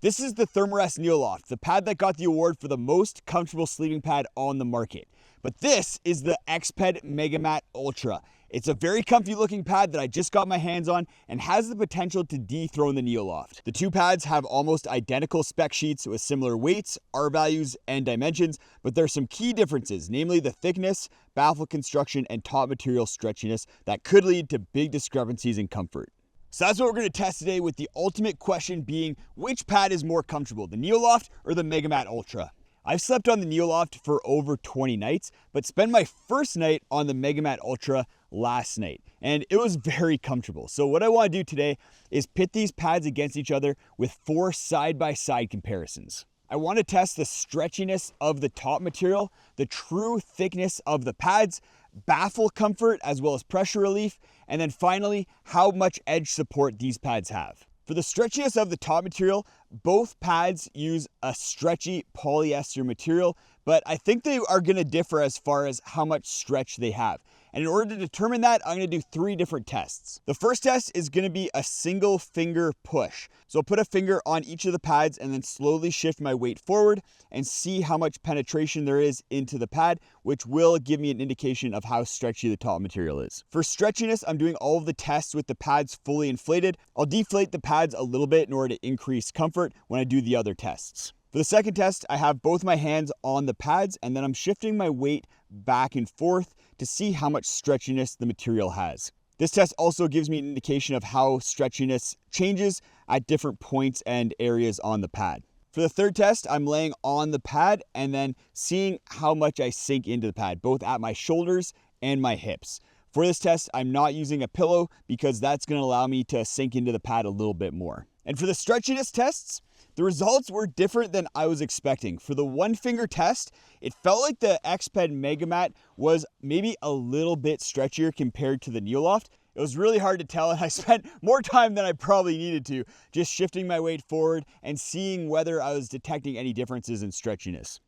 This is the Thermarest Neoloft, the pad that got the award for the most comfortable sleeping pad on the market. But this is the Xped Megamat Ultra. It's a very comfy looking pad that I just got my hands on and has the potential to dethrone the Neoloft. The two pads have almost identical spec sheets with similar weights, R values, and dimensions, but there's some key differences, namely the thickness, baffle construction, and top material stretchiness that could lead to big discrepancies in comfort. So that's what we're going to test today, with the ultimate question being, which pad is more comfortable, the Neoloft or the Megamat Ultra? I've slept on the Neoloft for over 20 nights, but spent my first night on the Megamat Ultra last night, and it was very comfortable. So what I want to do today is pit these pads against each other with 4 side-by-side comparisons. I want to test the stretchiness of the top material, the true thickness of the pads, baffle comfort as well as pressure relief, and then finally, how much edge support these pads have. For the stretchiness of the top material, both pads use a stretchy polyester material, but I think they are going to differ as far as how much stretch they have. And in order to determine that, I'm going to do 3 different tests. The first test is going to be a single finger push. So I'll put a finger on each of the pads and then slowly shift my weight forward and see how much penetration there is into the pad, which will give me an indication of how stretchy the top material is. For stretchiness, I'm doing all of the tests with the pads fully inflated. I'll deflate the pads a little bit in order to increase comfort when I do the other tests. For the second test, I have both my hands on the pads and then I'm shifting my weight back and forth to see how much stretchiness the material has. This test also gives me an indication of how stretchiness changes at different points and areas on the pad. For the third test, I'm laying on the pad and then seeing how much I sink into the pad, both at my shoulders and my hips. For this test, I'm not using a pillow because that's going to allow me to sink into the pad a little bit more. And for the stretchiness tests, the results were different than I was expecting. For the one finger test, it felt like the Xped Megamat was maybe a little bit stretchier compared to the Neoloft. It was really hard to tell, and I spent more time than I probably needed to just shifting my weight forward and seeing whether I was detecting any differences in stretchiness.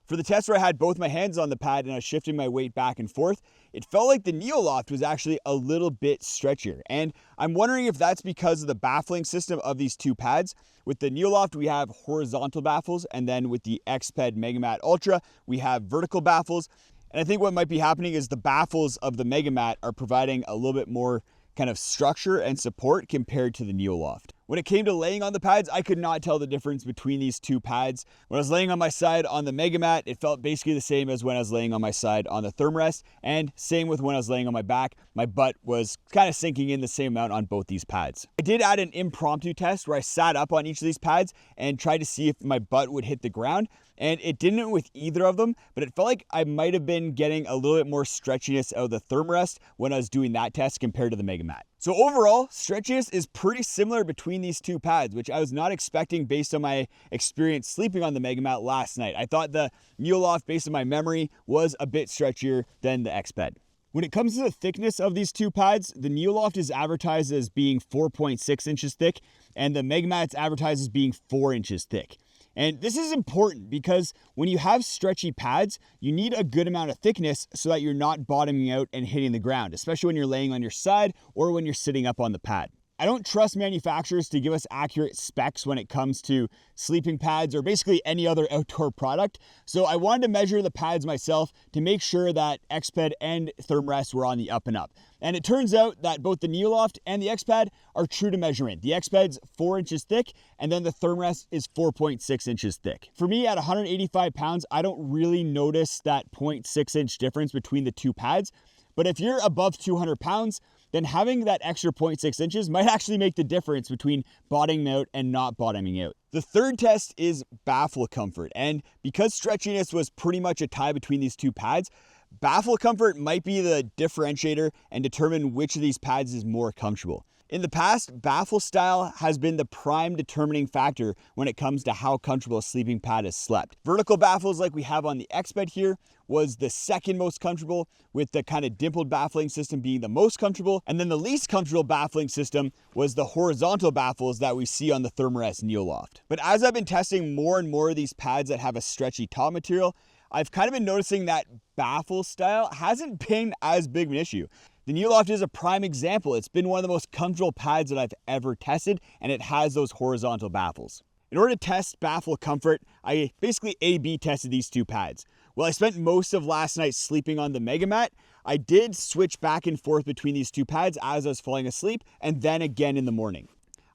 For the test where I had both my hands on the pad and I was shifting my weight back and forth, it felt like the Neoloft was actually a little bit stretchier. And I'm wondering if that's because of the baffling system of these two pads. With the Neoloft, we have horizontal baffles, and then with the Xped Megamat Ultra, we have vertical baffles. And I think what might be happening is the baffles of the Megamat are providing a little bit more kind of structure and support compared to the Neoloft. When it came to laying on the pads, I could not tell the difference between these two pads. When I was laying on my side on the Megamat, it felt basically the same as when I was laying on my side on the Thermarest, and same with when I was laying on my back. My butt was kind of sinking in the same amount on both these pads. I did add an impromptu test where I sat up on each of these pads and tried to see if my butt would hit the ground, and it didn't with either of them, but it felt like I might have been getting a little bit more stretchiness out of the Thermarest when I was doing that test compared to the Megamat. So overall, stretchiness is pretty similar between these two pads, which I was not expecting based on my experience sleeping on the Megamat last night. I thought the Neoloft, based on my memory, was a bit stretchier than the Xped. When it comes to the thickness of these two pads, the Neoloft is advertised as being 4.6 inches thick, and the Megamat is advertised as being 4 inches thick. And this is important because when you have stretchy pads, you need a good amount of thickness so that you're not bottoming out and hitting the ground, especially when you're laying on your side or when you're sitting up on the pad. I don't trust manufacturers to give us accurate specs when it comes to sleeping pads or basically any other outdoor product. So I wanted to measure the pads myself to make sure that Xped and Thermarest were on the up and up. And it turns out that both the Neoloft and the Xped are true to measurement. The Xped's 4 inches thick, and then the Thermarest is 4.6 inches thick. For me, at 185 pounds, I don't really notice that 0.6 inch difference between the two pads. But if you're above 200 pounds, then having that extra 0.6 inches might actually make the difference between bottoming out and not bottoming out. The third test is baffle comfort. And because stretchiness was pretty much a tie between these two pads, baffle comfort might be the differentiator and determine which of these pads is more comfortable. In the past, baffle style has been the prime determining factor when it comes to how comfortable a sleeping pad is slept. Vertical baffles like we have on the Xped here was the second most comfortable, with the kind of dimpled baffling system being the most comfortable. And then the least comfortable baffling system was the horizontal baffles that we see on the Thermarest Neoloft. But as I've been testing more and more of these pads that have a stretchy top material, I've kind of been noticing that baffle style hasn't been as big of an issue. The Neoloft is a prime example. It's been one of the most comfortable pads that I've ever tested, and it has those horizontal baffles. In order to test Baffle Comfort, I basically A/B tested these two pads. Well, I spent most of last night sleeping on the Megamat. I did switch back and forth between these two pads as I was falling asleep, and then again in the morning.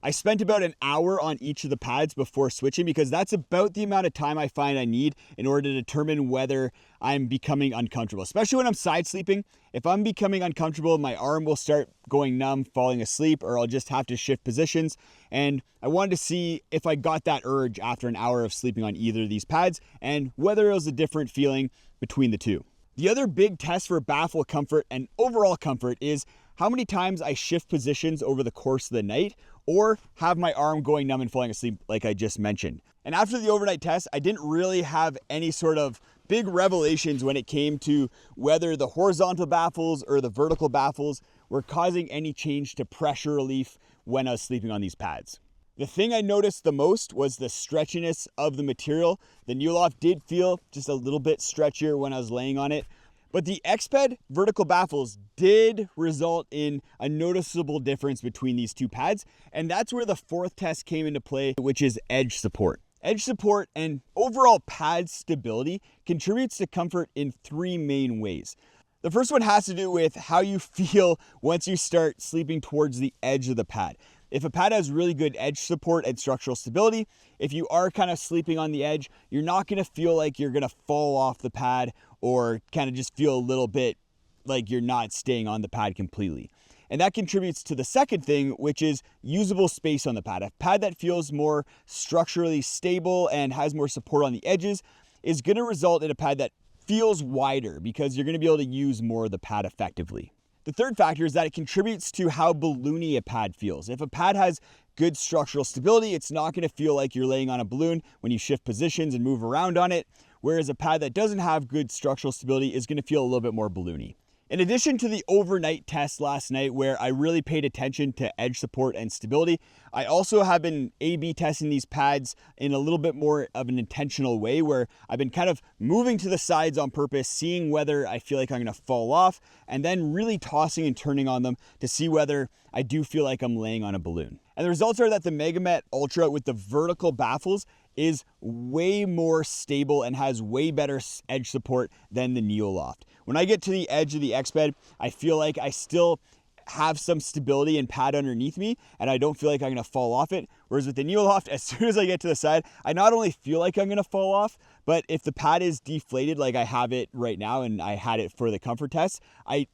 I spent about an hour on each of the pads before switching because that's about the amount of time I find I need in order to determine whether I'm becoming uncomfortable. Especially when I'm side sleeping. If I'm becoming uncomfortable, my arm will start going numb, falling asleep, or I'll just have to shift positions. And I wanted to see if I got that urge after an hour of sleeping on either of these pads and whether it was a different feeling between the two. The other big test for Baffle Comfort and overall comfort is how many times I shift positions over the course of the night or have my arm going numb and falling asleep like I just mentioned. And after the overnight test, I didn't really have any sort of big revelations when it came to whether the horizontal baffles or the vertical baffles were causing any change to pressure relief when I was sleeping on these pads. The thing I noticed the most was the stretchiness of the material. The Neoloft did feel just a little bit stretchier when I was laying on it. But the Xped vertical baffles did result in a noticeable difference between these two pads. And that's where the fourth test came into play, which is edge support. Edge support and overall pad stability contributes to comfort in three main ways. The first one has to do with how you feel once you start sleeping towards the edge of the pad. If a pad has really good edge support and structural stability, if you are kind of sleeping on the edge, you're not going to feel like you're going to fall off the pad or kind of just feel a little bit like you're not staying on the pad completely. And that contributes to the second thing, which is usable space on the pad. A pad that feels more structurally stable and has more support on the edges is going to result in a pad that feels wider because you're going to be able to use more of the pad effectively. The third factor is that it contributes to how balloony a pad feels. If a pad has good structural stability, it's not going to feel like you're laying on a balloon when you shift positions and move around on it, whereas a pad that doesn't have good structural stability is going to feel a little bit more balloony. In addition to the overnight test last night where I really paid attention to edge support and stability, I also have been A/B testing these pads in a little bit more of an intentional way where I've been kind of moving to the sides on purpose, seeing whether I feel like I'm going to fall off, and then really tossing and turning on them to see whether I do feel like I'm laying on a balloon. And the results are that the Megamat Ultra with the vertical baffles is way more stable and has way better edge support than the Neoloft. When I get to the edge of the Xped, I feel like I still have some stability and pad underneath me and I don't feel like I'm going to fall off it. Whereas with the Neoloft, as soon as I get to the side, I not only feel like I'm going to fall off, but if the pad is deflated like I have it right now and I had it for the comfort test, I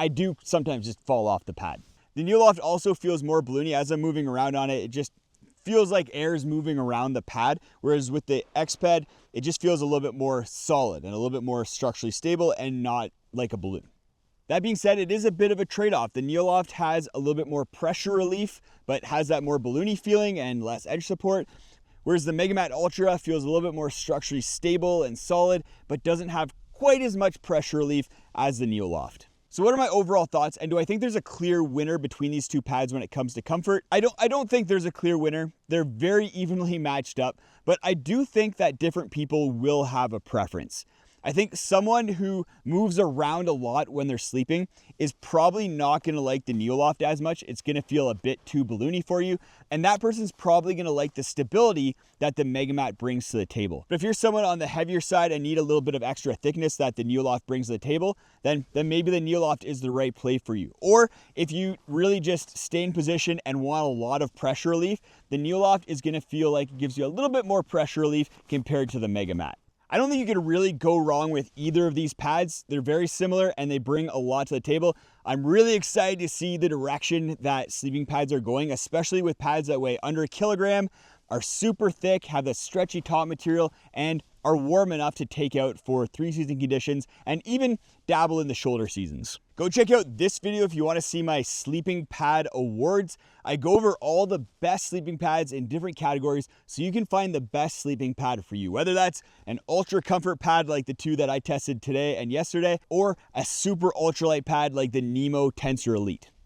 do sometimes just fall off the pad. The Neoloft also feels more balloony as I'm moving around on it. It just feels like air's moving around the pad, whereas with the Xped, it just feels a little bit more solid and a little bit more structurally stable and not like a balloon. That being said, it is a bit of a trade-off. The Neoloft has a little bit more pressure relief, but has that more balloony feeling and less edge support, whereas the Megamat Ultra feels a little bit more structurally stable and solid, but doesn't have quite as much pressure relief as the Neoloft. So what are my overall thoughts, and do I think there's a clear winner between these two pads when it comes to comfort? I don't think there's a clear winner. They're very evenly matched up, but I do think that different people will have a preference. I think someone who moves around a lot when they're sleeping is probably not going to like the Neoloft as much. It's going to feel a bit too balloony for you. And that person's probably going to like the stability that the Megamat brings to the table. But if you're someone on the heavier side and need a little bit of extra thickness that the Neoloft brings to the table, then maybe the Neoloft is the right play for you. Or if you really just stay in position and want a lot of pressure relief, the Neoloft is going to feel like it gives you a little bit more pressure relief compared to the Megamat. I don't think you can really go wrong with either of these pads. They're very similar and they bring a lot to the table. I'm really excited to see the direction that sleeping pads are going, especially with pads that weigh under a kilogram, are super thick, have the stretchy top material, and are warm enough to take out for 3-season conditions and even dabble in the shoulder seasons. Go check out this video if you want to see my sleeping pad awards. I go over all the best sleeping pads in different categories so you can find the best sleeping pad for you, whether that's an ultra comfort pad like the two that I tested today and yesterday, or a super ultralight pad like the Nemo Tensor Elite.